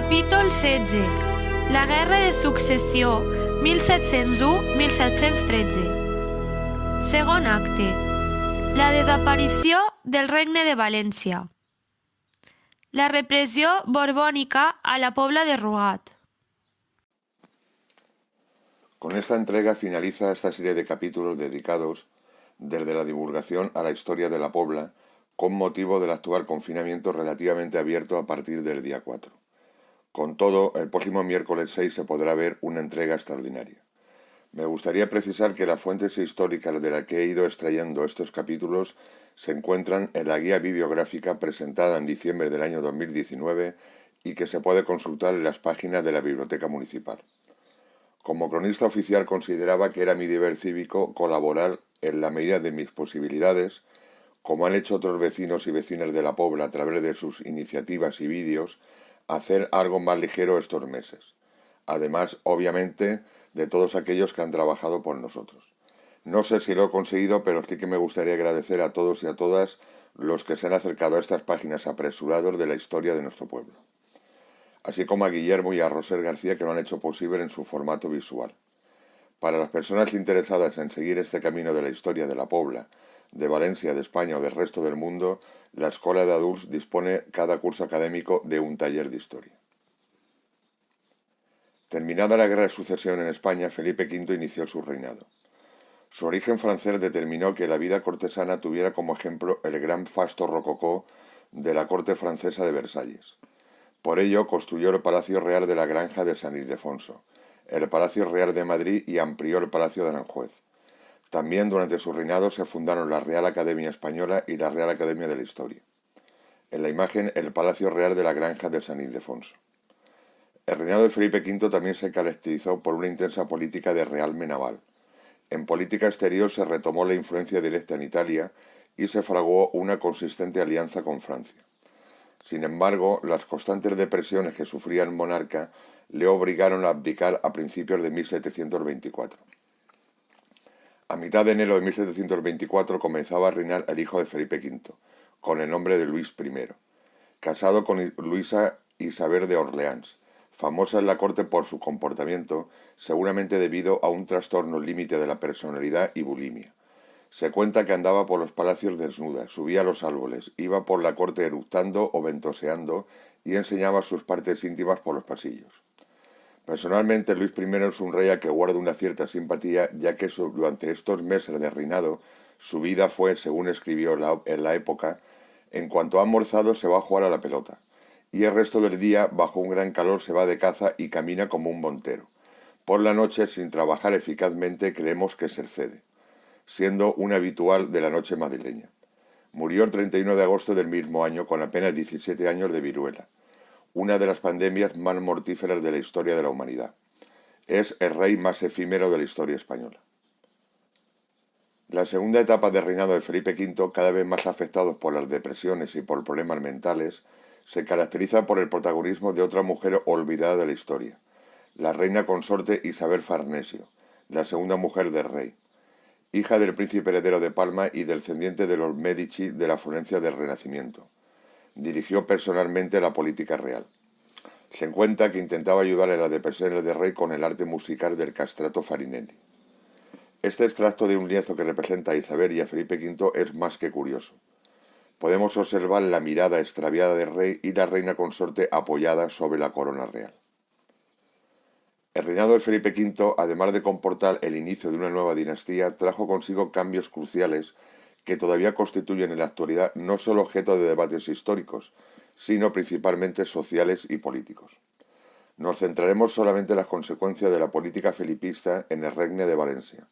Capítol 16. La Guerra de Successió 1701-1713. Segon acte. La desaparició del Regne de València. La repressió borbònica a la Pobla de Rugat. Con esta entrega finaliza esta serie de capítulos dedicados desde la divulgación a la historia de la Pobla con motivo del actual confinamiento relativamente abierto a partir del día 4. Con todo, el próximo miércoles 6 se podrá ver una entrega extraordinaria. Me gustaría precisar que las fuentes históricas de las que he ido extrayendo estos capítulos se encuentran en la guía bibliográfica presentada en diciembre del año 2019 y que se puede consultar en las páginas de la Biblioteca Municipal. Como cronista oficial consideraba que era mi deber cívico colaborar en la medida de mis posibilidades, como han hecho otros vecinos y vecinas de la Pobla a través de sus iniciativas y vídeos, hacer algo más ligero estos meses. Además, obviamente, de todos aquellos que han trabajado por nosotros. No sé si lo he conseguido, pero sí que me gustaría agradecer a todos y a todas los que se han acercado a estas páginas apresurados de la historia de nuestro pueblo. Así como a Guillermo y a Roser García, que lo han hecho posible en su formato visual. Para las personas interesadas en seguir este camino de la historia de la Pobla, de Valencia, de España o del resto del mundo, la Escuela de Adults dispone cada curso académico de un taller de historia. Terminada la Guerra de Sucesión en España, Felipe V inició su reinado. Su origen francés determinó que la vida cortesana tuviera como ejemplo el gran fasto rococó de la corte francesa de Versalles. Por ello construyó el Palacio Real de la Granja de San Ildefonso, el Palacio Real de Madrid y amplió el Palacio de Aranjuez. También durante su reinado se fundaron la Real Academia Española y la Real Academia de la Historia. En la imagen, el Palacio Real de la Granja de San Ildefonso. El reinado de Felipe V también se caracterizó por una intensa política de realme naval. En política exterior se retomó la influencia directa en Italia y se fraguó una consistente alianza con Francia. Sin embargo, las constantes depresiones que sufría el monarca le obligaron a abdicar a principios de 1724. A mitad de enero de 1724 comenzaba a reinar el hijo de Felipe V, con el nombre de Luis I, casado con Luisa Isabel de Orleans, famosa en la corte por su comportamiento, seguramente debido a un trastorno límite de la personalidad y bulimia. Se cuenta que andaba por los palacios desnuda, subía a los árboles, iba por la corte eructando o ventoseando y enseñaba sus partes íntimas por los pasillos. Personalmente, Luis I es un rey a que guarda una cierta simpatía, ya que durante estos meses de reinado su vida fue, según escribió en la época, en cuanto ha almorzado se va a jugar a la pelota, y el resto del día, bajo un gran calor, se va de caza y camina como un montero. Por la noche, sin trabajar eficazmente, creemos que se excede, siendo un habitual de la noche madrileña. Murió el 31 de agosto del mismo año con apenas 17 años de viruela, una de las pandemias más mortíferas de la historia de la humanidad. Es el rey más efímero de la historia española. La segunda etapa de reinado de Felipe V, cada vez más afectados por las depresiones y por problemas mentales, se caracteriza por el protagonismo de otra mujer olvidada de la historia, la reina consorte Isabel Farnesio, la segunda mujer del rey, hija del príncipe heredero de Palma y descendiente de los Medici de la Florencia del Renacimiento. Dirigió personalmente la política real. Se cuenta que intentaba ayudar en las depresiones del rey con el arte musical del castrato Farinelli. Este extracto de un lienzo que representa a Isabel y a Felipe V es más que curioso. Podemos observar la mirada extraviada del rey y la reina consorte apoyada sobre la corona real. El reinado de Felipe V, además de comportar el inicio de una nueva dinastía, trajo consigo cambios cruciales que todavía constituyen en la actualidad no solo objeto de debates históricos, sino principalmente sociales y políticos. Nos centraremos solamente en las consecuencias de la política felipista en el Regne de Valencia,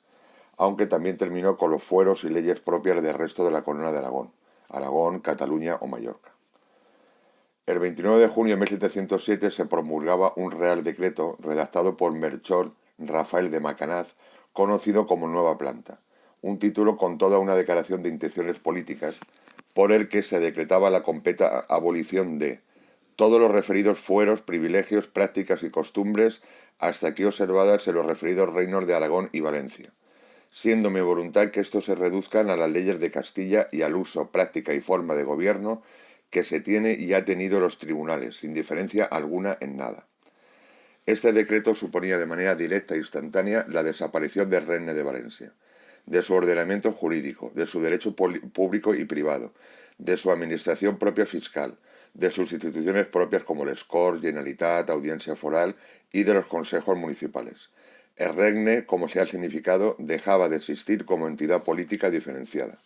aunque también terminó con los fueros y leyes propias del resto de la corona de Aragón, Cataluña o Mallorca. El 29 de junio de 1707 se promulgaba un real decreto redactado por Melchor Rafael de Macanaz, conocido como Nueva Planta, un título con toda una declaración de intenciones políticas, por el que se decretaba la completa abolición de todos los referidos fueros, privilegios, prácticas y costumbres hasta aquí observadas en los referidos reinos de Aragón y Valencia, siendo mi voluntad que estos se reduzcan a las leyes de Castilla y al uso, práctica y forma de gobierno que se tiene y ha tenido los tribunales, sin diferencia alguna en nada. Este decreto suponía de manera directa e instantánea la desaparición del Regne de Valencia, de su ordenamiento jurídico, de su derecho público y privado, de su administración propia fiscal, de sus instituciones propias como el Corts, Generalitat, Audiencia Foral y de los consejos municipales. El Regne, como se ha significado, dejaba de existir como entidad política diferenciada.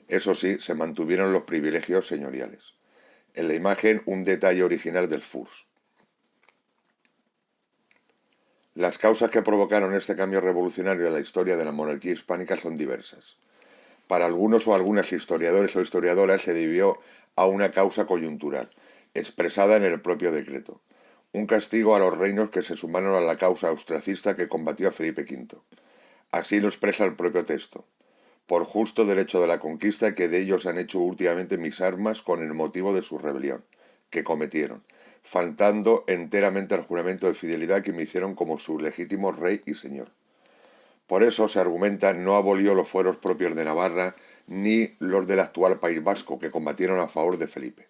Eso sí, se mantuvieron los privilegios señoriales. En la imagen, un detalle original del FURS. Las causas que provocaron este cambio revolucionario en la historia de la monarquía hispánica son diversas. Para algunos o algunas historiadores o historiadoras se debió a una causa coyuntural, expresada en el propio decreto. Un castigo a los reinos que se sumaron a la causa austracista que combatió a Felipe V. Así lo expresa el propio texto. Por justo derecho de la conquista que de ellos han hecho últimamente mis armas con el motivo de su rebelión, que cometieron, faltando enteramente al juramento de fidelidad que me hicieron como su legítimo rey y señor. Por eso se argumenta no abolió los fueros propios de Navarra ni los del actual País Vasco que combatieron a favor de Felipe.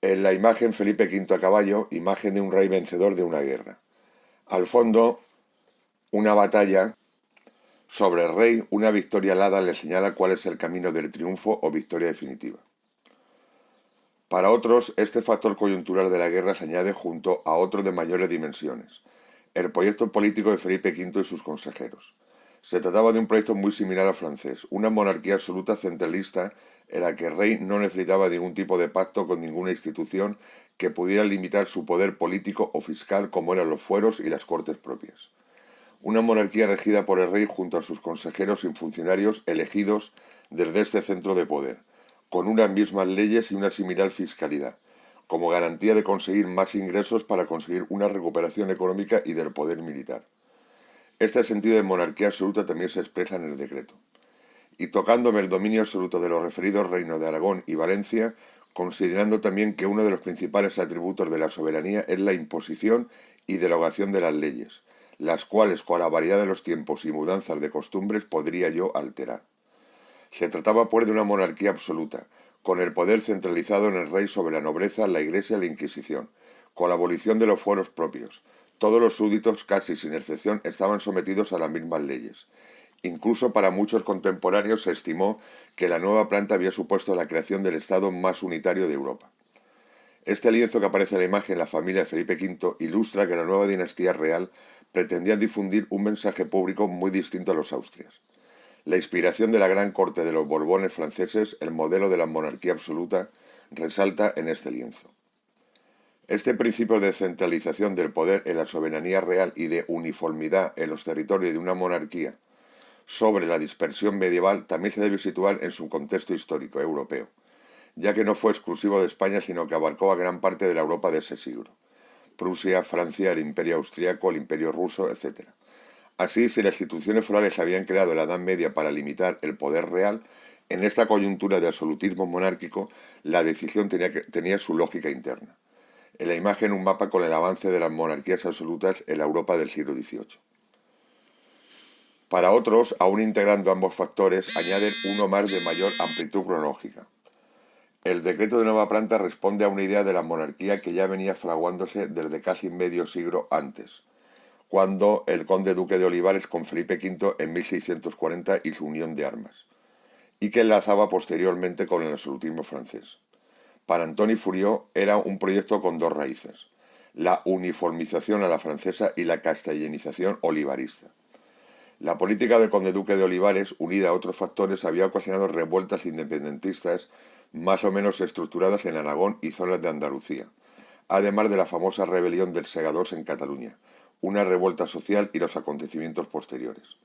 En la imagen Felipe V a caballo, imagen de un rey vencedor de una guerra. Al fondo, una batalla. Sobre el rey, una victoria alada le señala cuál es el camino del triunfo o victoria definitiva. Para otros, este factor coyuntural de la guerra se añade junto a otro de mayores dimensiones, el proyecto político de Felipe V y sus consejeros. Se trataba de un proyecto muy similar al francés, una monarquía absoluta centralista en la que el rey no necesitaba ningún tipo de pacto con ninguna institución que pudiera limitar su poder político o fiscal como eran los fueros y las cortes propias. Una monarquía regida por el rey junto a sus consejeros y funcionarios elegidos desde este centro de poder, con unas mismas leyes y una similar fiscalidad, como garantía de conseguir más ingresos para conseguir una recuperación económica y del poder militar. Este sentido de monarquía absoluta también se expresa en el decreto. Y tocándome el dominio absoluto de los referidos reinos de Aragón y Valencia, considerando también que uno de los principales atributos de la soberanía es la imposición y derogación de las leyes, las cuales con la variedad de los tiempos y mudanzas de costumbres podría yo alterar. Se trataba pues de una monarquía absoluta, con el poder centralizado en el rey sobre la nobleza, la iglesia y la Inquisición, con la abolición de los fueros propios. Todos los súbditos, casi sin excepción, estaban sometidos a las mismas leyes. Incluso para muchos contemporáneos se estimó que la nueva planta había supuesto la creación del Estado más unitario de Europa. Este lienzo que aparece en la imagen, la familia de Felipe V, ilustra que la nueva dinastía real pretendía difundir un mensaje público muy distinto a los Austrias. La inspiración de la gran corte de los Borbones franceses, el modelo de la monarquía absoluta, resalta en este lienzo. Este principio de centralización del poder en la soberanía real y de uniformidad en los territorios de una monarquía sobre la dispersión medieval también se debe situar en su contexto histórico europeo, ya que no fue exclusivo de España sino que abarcó a gran parte de la Europa de ese siglo. Prusia, Francia, el Imperio Austriaco, el Imperio Ruso, etc. Así, si las instituciones forales se habían creado en la Edad Media para limitar el poder real, en esta coyuntura de absolutismo monárquico, la decisión tenía su lógica interna. En la imagen, un mapa con el avance de las monarquías absolutas en la Europa del siglo XVIII. Para otros, aún integrando ambos factores, añaden uno más de mayor amplitud cronológica. El decreto de nueva planta responde a una idea de la monarquía que ya venía fraguándose desde casi medio siglo antes, cuando el conde duque de Olivares con Felipe V en 1640 y su unión de armas, y que enlazaba posteriormente con el absolutismo francés. Para Antoni Furió era un proyecto con dos raíces, la uniformización a la francesa y la castellanización olivarista. La política del conde duque de Olivares, unida a otros factores, había ocasionado revueltas independentistas más o menos estructuradas en Aragón y zonas de Andalucía, además de la famosa rebelión del Segadors en Cataluña, una revuelta social y los acontecimientos posteriores.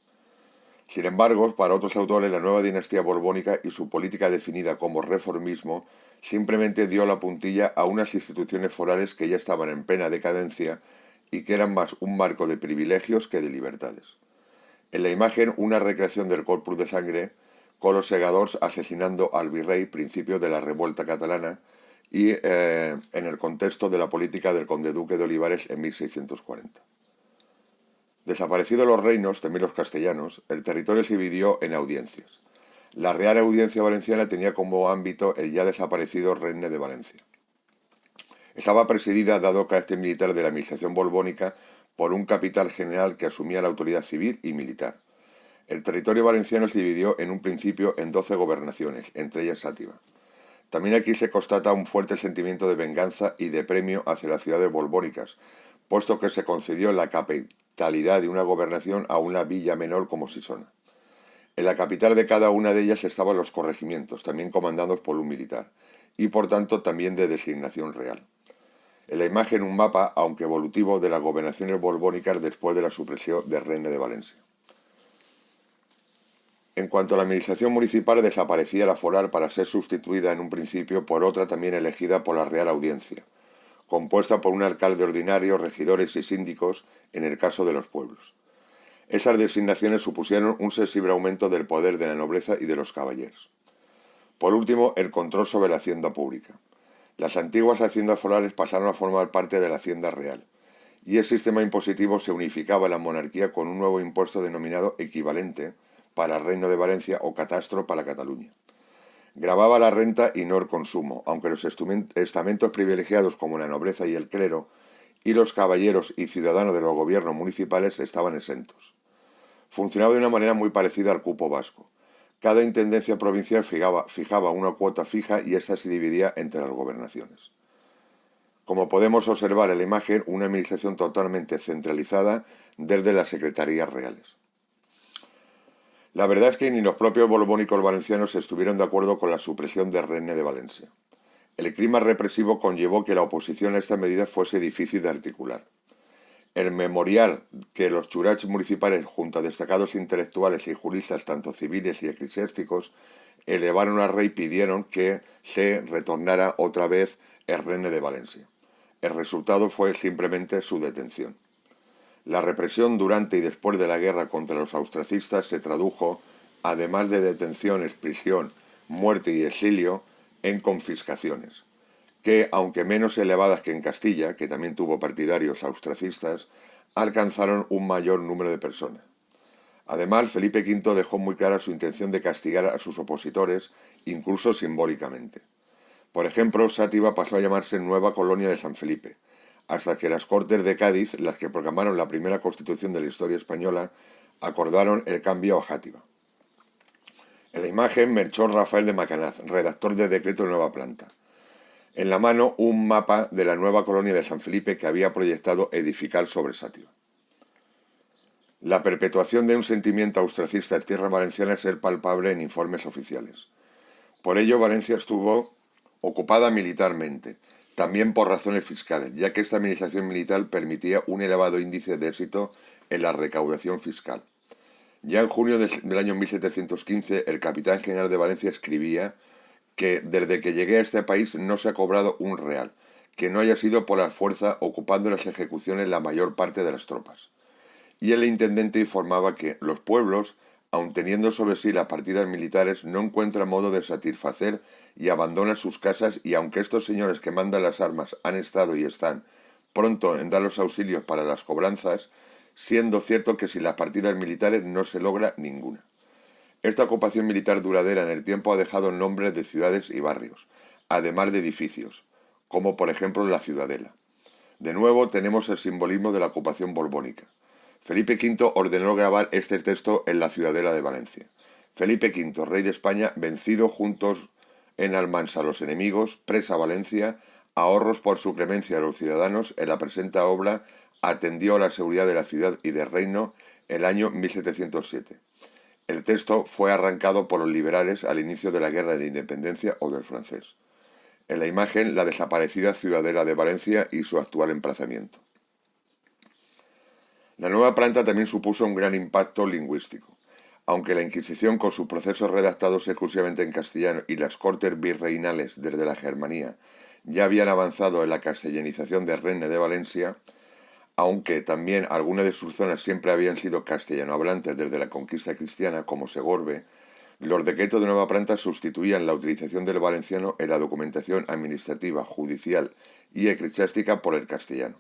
Sin embargo, para otros autores, la nueva dinastía borbónica y su política definida como reformismo simplemente dio la puntilla a unas instituciones forales que ya estaban en plena decadencia y que eran más un marco de privilegios que de libertades. En la imagen, una recreación del Corpus de Sangre, con los Segadors asesinando al virrey, principio de la revuelta catalana, y en el contexto de la política del conde duque de Olivares en 1640. Desaparecidos los reinos, también los castellanos, el territorio se dividió en audiencias. La Real Audiencia Valenciana tenía como ámbito el ya desaparecido Regne de Valencia. Estaba presidida, dado carácter militar de la administración borbónica, por un capital general que asumía la autoridad civil y militar. El territorio valenciano se dividió en un principio en 12 gobernaciones, entre ellas Sátiva. También aquí se constata un fuerte sentimiento de venganza y de premio hacia las ciudades borbónicas, puesto que se concedió la capitalidad de una gobernación a una villa menor como Sisona. En la capital de cada una de ellas estaban los corregimientos, también comandados por un militar, y por tanto también de designación real. En la imagen un mapa, aunque evolutivo, de las gobernaciones borbónicas después de la supresión del Regne de Valencia. En cuanto a la administración municipal, desaparecía la foral para ser sustituida en un principio por otra también elegida por la Real Audiencia, compuesta por un alcalde ordinario, regidores y síndicos en el caso de los pueblos. Esas designaciones supusieron un sensible aumento del poder de la nobleza y de los caballeros. Por último, el control sobre la hacienda pública. Las antiguas haciendas forales pasaron a formar parte de la hacienda real, y el sistema impositivo se unificaba en la monarquía con un nuevo impuesto denominado equivalente para el Reino de Valencia o catastro para Cataluña. Gravaba la renta y no el consumo, aunque los estamentos privilegiados como la nobleza y el clero y los caballeros y ciudadanos de los gobiernos municipales estaban exentos. Funcionaba de una manera muy parecida al cupo vasco. Cada intendencia provincial fijaba una cuota fija y ésta se dividía entre las gobernaciones. Como podemos observar en la imagen, una administración totalmente centralizada desde las secretarías reales. La verdad es que ni los propios borbónicos valencianos estuvieron de acuerdo con la supresión del Regne de Valencia. El clima represivo conllevó que la oposición a esta medida fuese difícil de articular. El memorial que los churachs municipales, junto a destacados intelectuales y juristas, tanto civiles y eclesiásticos, elevaron al rey y pidieron que se retornara otra vez el Regne de Valencia. El resultado fue simplemente su detención. La represión durante y después de la guerra contra los austracistas se tradujo, además de detenciones, prisión, muerte y exilio, en confiscaciones, que, aunque menos elevadas que en Castilla, que también tuvo partidarios austracistas, alcanzaron un mayor número de personas. Además, Felipe V dejó muy clara su intención de castigar a sus opositores, incluso simbólicamente. Por ejemplo, Sátiva pasó a llamarse Nueva Colonia de San Felipe, hasta que las Cortes de Cádiz, las que proclamaron la primera constitución de la historia española, acordaron el cambio a Játiva. En la imagen, Melchor Rafael de Macanaz, redactor del decreto de nueva planta. En la mano, un mapa de la nueva colonia de San Felipe que había proyectado edificar sobre Sátiva. La perpetuación de un sentimiento austracista en tierra valenciana es ser palpable en informes oficiales. Por ello, Valencia estuvo ocupada militarmente, también por razones fiscales, ya que esta administración militar permitía un elevado índice de éxito en la recaudación fiscal. Ya en junio del año 1715, el capitán general de Valencia escribía que desde que llegué a este país no se ha cobrado un real, que no haya sido por la fuerza ocupando las ejecuciones la mayor parte de las tropas. Y el intendente informaba que los pueblos, aun teniendo sobre sí las partidas militares, no encuentran modo de satisfacer y abandonan sus casas, y aunque estos señores que mandan las armas han estado y están pronto en dar los auxilios para las cobranzas, siendo cierto que sin las partidas militares no se logra ninguna. Esta ocupación militar duradera en el tiempo ha dejado nombres de ciudades y barrios, además de edificios, como por ejemplo la Ciudadela. De nuevo tenemos el simbolismo de la ocupación borbónica. Felipe V ordenó grabar este texto en la Ciudadela de Valencia. Felipe V, rey de España, vencido juntos en Almansa a los enemigos, presa Valencia, ahorros por su clemencia a los ciudadanos, en la presente obra atendió a la seguridad de la ciudad y del reino el año 1707. El texto fue arrancado por los liberales al inicio de la Guerra de Independencia o del francés. En la imagen, la desaparecida Ciudadela de Valencia y su actual emplazamiento. La nueva planta también supuso un gran impacto lingüístico. Aunque la Inquisición, con sus procesos redactados exclusivamente en castellano, y las cortes virreinales desde la Germanía ya habían avanzado en la castellanización del Regne de Valencia, aunque también algunas de sus zonas siempre habían sido castellanohablantes desde la conquista cristiana, como Segorbe, los decretos de nueva planta sustituían la utilización del valenciano en la documentación administrativa, judicial y eclesiástica por el castellano.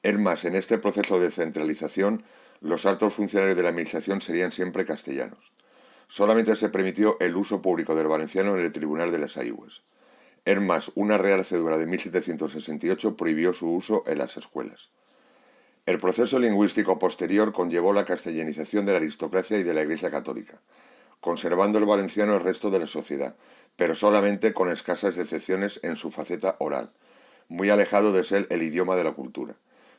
Es más, en este proceso de centralización, los altos funcionarios de la administración serían siempre castellanos. Solamente se permitió el uso público del valenciano en el Tribunal de las Aigües. Es más, una Real Cédula de 1768 prohibió su uso en las escuelas. El proceso lingüístico posterior conllevó la castellanización de la aristocracia y de la Iglesia católica, conservando el valenciano el resto de la sociedad, pero solamente con escasas excepciones en su faceta oral, muy alejado de ser el idioma de la cultura.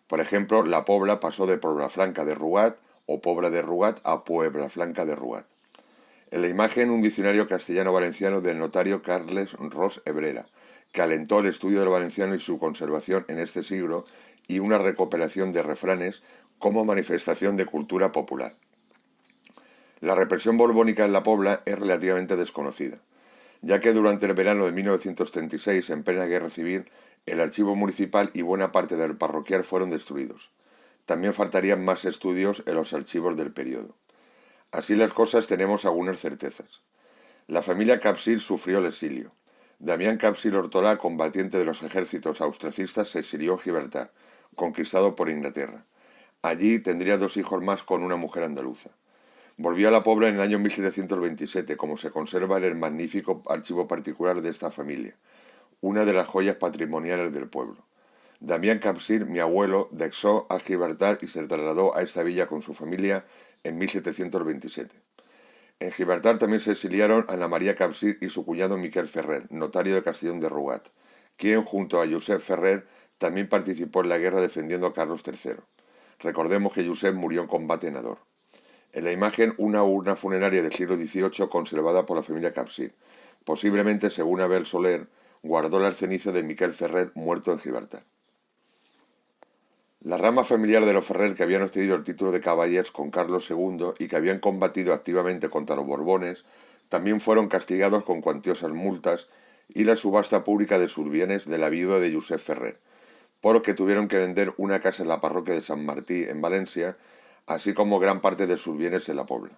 Por ejemplo, la Pobla pasó de Poblafranca de Rugat o Pobla de Rugat a Pueblafranca de Rugat. En la imagen, un diccionario castellano-valenciano del notario Carles Ros Ebrera, que alentó el estudio del valenciano y su conservación en este siglo, y una recopilación de refranes como manifestación de cultura popular. La represión borbónica en la Pobla es relativamente desconocida, ya que durante el verano de 1936, en plena guerra civil, el archivo municipal y buena parte del parroquial fueron destruidos. También faltarían más estudios en los archivos del periodo. Así las cosas, tenemos algunas certezas. La familia Capsir sufrió el exilio. Damián Capsir Ortolà, combatiente de los ejércitos austracistas, se exilió en Gibraltar, conquistado por Inglaterra. Allí tendría 2 hijos más con una mujer andaluza. Volvió a la Pobla en el año 1727, como se conserva en el magnífico archivo particular de esta familia, una de las joyas patrimoniales del pueblo. Damián Capsir, mi abuelo, dexó a Gibraltar y se trasladó a esta villa con su familia en 1727. En Gibraltar también se exiliaron Ana María Capsir y su cuñado Miquel Ferrer, notario de Castellón de Rugat, quien, junto a Josep Ferrer, también participó en la guerra defendiendo a Carlos III. Recordemos que Josep murió en combate en Ador. En la imagen, una urna funeraria del siglo XVIII conservada por la familia Capsir. Posiblemente, según Abel Soler, guardó las cenizas de Miquel Ferrer, muerto en Gibraltar. La rama familiar de los Ferrer, que habían obtenido el título de caballers con Carlos II y que habían combatido activamente contra los Borbones, también fueron castigados con cuantiosas multas y la subasta pública de sus bienes de la viuda de Josep Ferrer, por lo que tuvieron que vender una casa en la parroquia de San Martí, en Valencia, así como gran parte de sus bienes en la Pobla.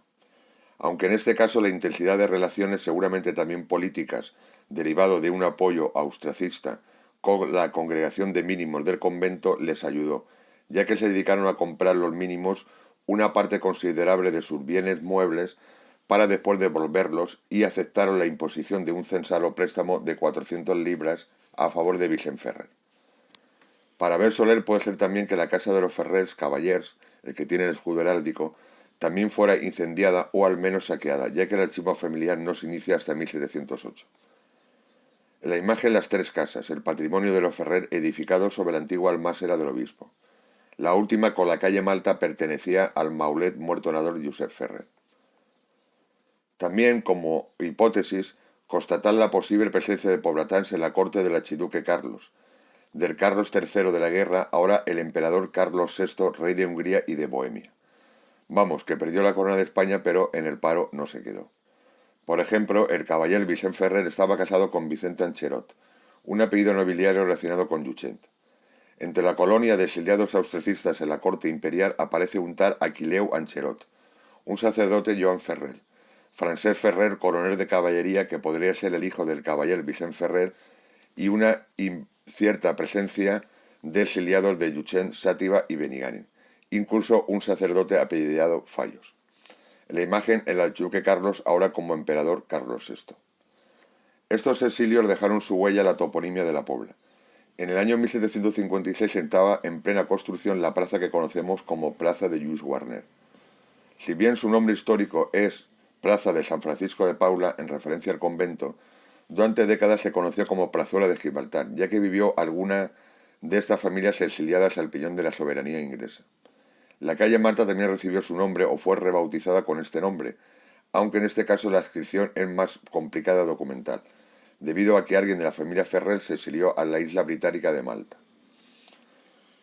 Aunque en este caso la intensidad de relaciones, seguramente también políticas, derivado de un apoyo austracista con la congregación de mínimos del convento, les ayudó, ya que se dedicaron a comprar los mínimos una parte considerable de sus bienes muebles para después devolverlos, y aceptaron la imposición de un censal o préstamo de 400 libras a favor de Vicent Ferrer. Para Abel Soler puede ser también que la casa de los Ferrers, caballers, el que tiene el escudo heráldico, también fuera incendiada o al menos saqueada, ya que el archivo familiar no se inicia hasta 1708. En la imagen, las 3 casas, el patrimonio de los Ferrer, edificado sobre la antigua almásera del obispo. La última, con la calle Malta, pertenecía al maulet muerto nadador Josep Ferrer. También, como hipótesis, constatar la posible presencia de poblatáns en la corte del archiduque Carlos, del Carlos III de la guerra, ahora el emperador Carlos VI, rey de Hungría y de Bohemia. Vamos, que perdió la corona de España, pero en el paro no se quedó. Por ejemplo, el caballero Vicent Ferrer estaba casado con Vicente Ancherot, un apellido nobiliario relacionado con Lluchent. Entre la colonia de exiliados austracistas en la corte imperial aparece un tal Aquileu Ancherot, un sacerdote Joan Ferrer, Francesc Ferrer, coronel de caballería, que podría ser el hijo del caballero Vicent Ferrer, y una incierta presencia de exiliados de Lluchent, Xàtiva y Benigànim, incluso un sacerdote apellidado Fallos. En la imagen, el archiduque Carlos, ahora como emperador Carlos VI. Estos exilios dejaron su huella en la toponimia de la Pobla. En el año 1756 estaba en plena construcción la plaza que conocemos como Plaza de Lluís Guarner. Si bien su nombre histórico es Plaza de San Francisco de Paula, en referencia al convento, durante décadas se conoció como Plazuela de Gibraltar, ya que vivió alguna de estas familias exiliadas al pellón de la soberanía inglesa. La calle Malta también recibió su nombre o fue rebautizada con este nombre, aunque en este caso la inscripción es más complicada documental, debido a que alguien de la familia Ferrer se exilió a la isla británica de Malta.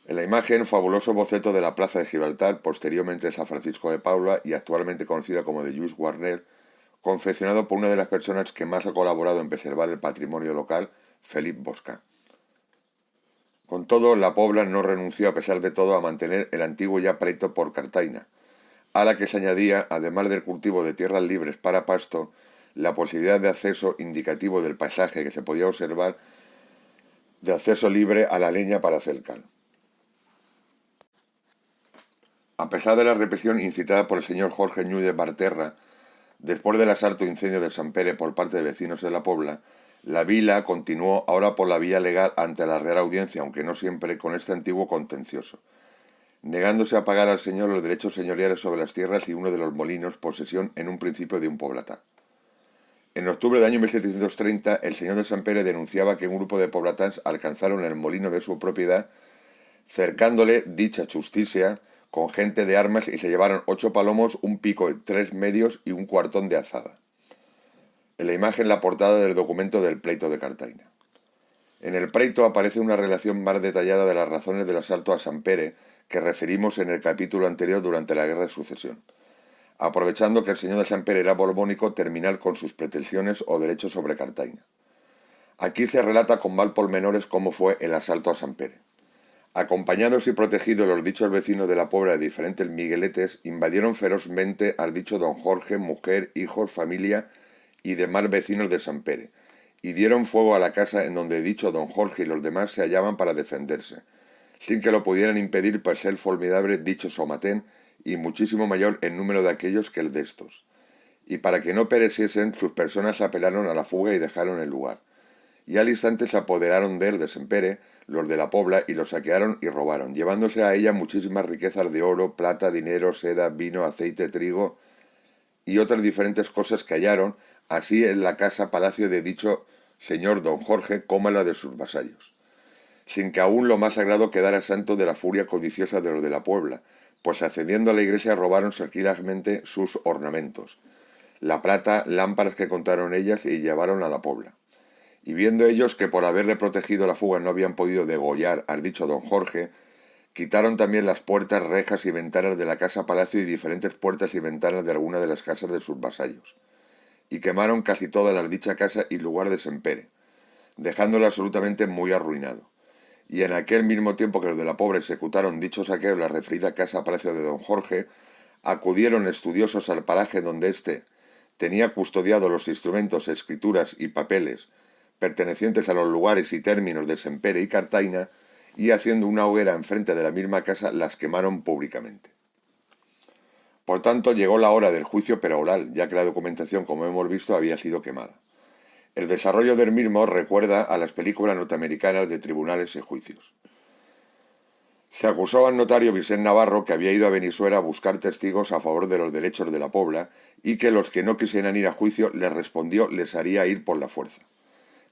En la imagen, fabuloso boceto de la Plaza de Gibraltar, posteriormente de San Francisco de Paula y actualmente conocida como de Lluís Guarner, confeccionado por una de las personas que más ha colaborado en preservar el patrimonio local, Felip Bosca. Con todo, la Pobla no renunció, a pesar de todo, a mantener el antiguo ya pleito por Cartaina, a la que se añadía, además del cultivo de tierras libres para pasto, la posibilidad de acceso indicativo del paisaje que se podía observar, de acceso libre a la leña para hacer cal. A pesar de la represión incitada por el señor Jorge Núñez Barterra, Después del asalto e incendio de Sant Pere por parte de vecinos de la Pobla, la vila continuó ahora por la vía legal ante la Real Audiencia, aunque no siempre con este antiguo contencioso, negándose a pagar al señor los derechos señoriales sobre las tierras y uno de los molinos, posesión en un principio de un poblatá. En octubre del año 1730, el señor de Sant Pere denunciaba que un grupo de poblatáns alcanzaron el molino de su propiedad, cercándole dicha justicia con gente de armas, y se llevaron 8 palomos, un pico, 3 medios y un cuartón de azada. En la imagen, la portada del documento del pleito de Cartaina. En el pleito aparece una relación más detallada de las razones del asalto a Sant Pere que referimos en el capítulo anterior durante la Guerra de Sucesión, aprovechando que el señor de Sant Pere era borbónico, terminar con sus pretensiones o derechos sobre Cartaina. Aquí se relata con mal pormenores cómo fue el asalto a Sant Pere. Acompañados y protegidos los dichos vecinos de la Pobla de diferentes migueletes, invadieron ferozmente al dicho don Jorge, mujer, hijos, familia y demás vecinos de Sant Pere, y dieron fuego a la casa en donde dicho don Jorge y los demás se hallaban para defenderse, sin que lo pudieran impedir por ser formidable dicho somatén y muchísimo mayor en número de aquellos que el de estos. Y para que no pereciesen, sus personas apelaron a la fuga y dejaron el lugar. Y al instante se apoderaron de él, de Sant Pere, los de la Pobla, y lo saquearon y robaron, llevándose a ella muchísimas riquezas de oro, plata, dinero, seda, vino, aceite, trigo y otras diferentes cosas que hallaron, así en la casa palacio de dicho señor don Jorge como en la de sus vasallos, sin que aún lo más sagrado quedara santo de la furia codiciosa de los de la Puebla, pues accediendo a la iglesia robaron tranquilamente sus ornamentos, la plata, lámparas que contaron ellas, y llevaron a la Pobla. Y viendo ellos que por haberle protegido la fuga no habían podido degollar al dicho don Jorge, quitaron también las puertas, rejas y ventanas de la casa palacio y diferentes puertas y ventanas de alguna de las casas de sus vasallos, y quemaron casi toda la dicha casa y lugar de Sant Pere, dejándolo absolutamente muy arruinado. Y en aquel mismo tiempo que los de la Pobla ejecutaron dicho saqueo en la referida casa palacio de don Jorge, acudieron estudiosos al paraje donde éste tenía custodiados los instrumentos, escrituras y papeles pertenecientes a los lugares y términos de Sant Pere y Cartaina, y haciendo una hoguera enfrente de la misma casa las quemaron públicamente. Por tanto, llegó la hora del juicio peroral, ya que la documentación, como hemos visto, había sido quemada. El desarrollo del mismo recuerda a las películas norteamericanas de tribunales y juicios. Se acusó al notario Vicent Navarro, que había ido a Benissuera a buscar testigos a favor de los derechos de la Pobla, y que los que no quisieran ir a juicio les respondió les haría ir por la fuerza.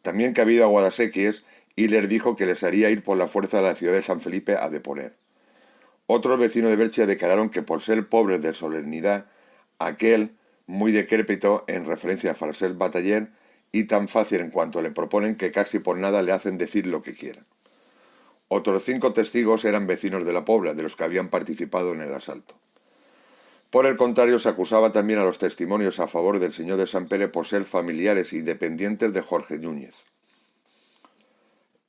También que había ido a Guadasséquies y les dijo que les haría ir por la fuerza a la ciudad de San Felipe a deponer. Otros vecinos de Berchia declararon que por ser pobres de solemnidad, aquel, muy decrépito en referencia a Francesc Bataller, y tan fácil en cuanto le proponen que casi por nada le hacen decir lo que quieran. Otros 5 testigos eran vecinos de la Pobla, de los que habían participado en el asalto. Por el contrario, se acusaba también a los testimonios a favor del señor de Sant Pere por ser familiares y dependientes de Jorge Núñez.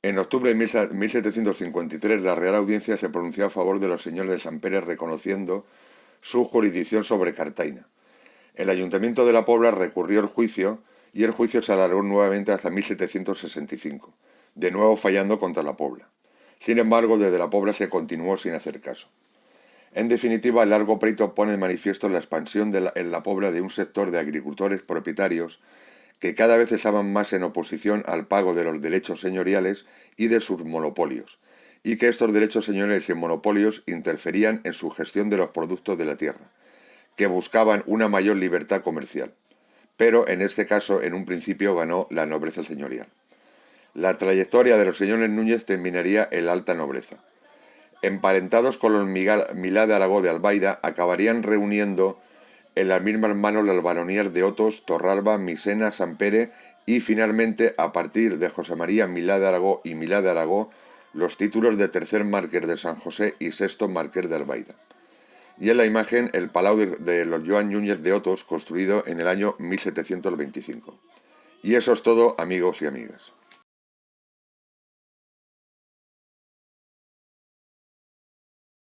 En octubre de 1753, la Real Audiencia se pronunció a favor de los señores de Sant Pere, reconociendo su jurisdicción sobre Cartaina. El Ayuntamiento de la Pobla recurrió el juicio, y el juicio se alargó nuevamente hasta 1765, de nuevo fallando contra la Pobla. Sin embargo, desde la Pobla se continuó sin hacer caso. En definitiva, el largo pleito pone de manifiesto la expansión en la Pobla de un sector de agricultores propietarios que cada vez estaban más en oposición al pago de los derechos señoriales y de sus monopolios, y que estos derechos señoriales y monopolios interferían en su gestión de los productos de la tierra, que buscaban una mayor libertad comercial. Pero en este caso, en un principio, ganó la nobleza señorial. La trayectoria de los señores Núñez terminaría en la alta nobleza. Emparentados con los Milá de Aragó de Albaida, acabarían reuniendo en las mismas manos las baronías de Otos, Torralba, Misena, Sant Pere y finalmente, a partir de José María Milá de Aragó y Milá de Aragó, los títulos de tercer marqués de San José y sexto marqués de Albaida. Y en la imagen el palau de los Joan Núñez de Otos, construido en el año 1725. Y eso es todo, amigos y amigas.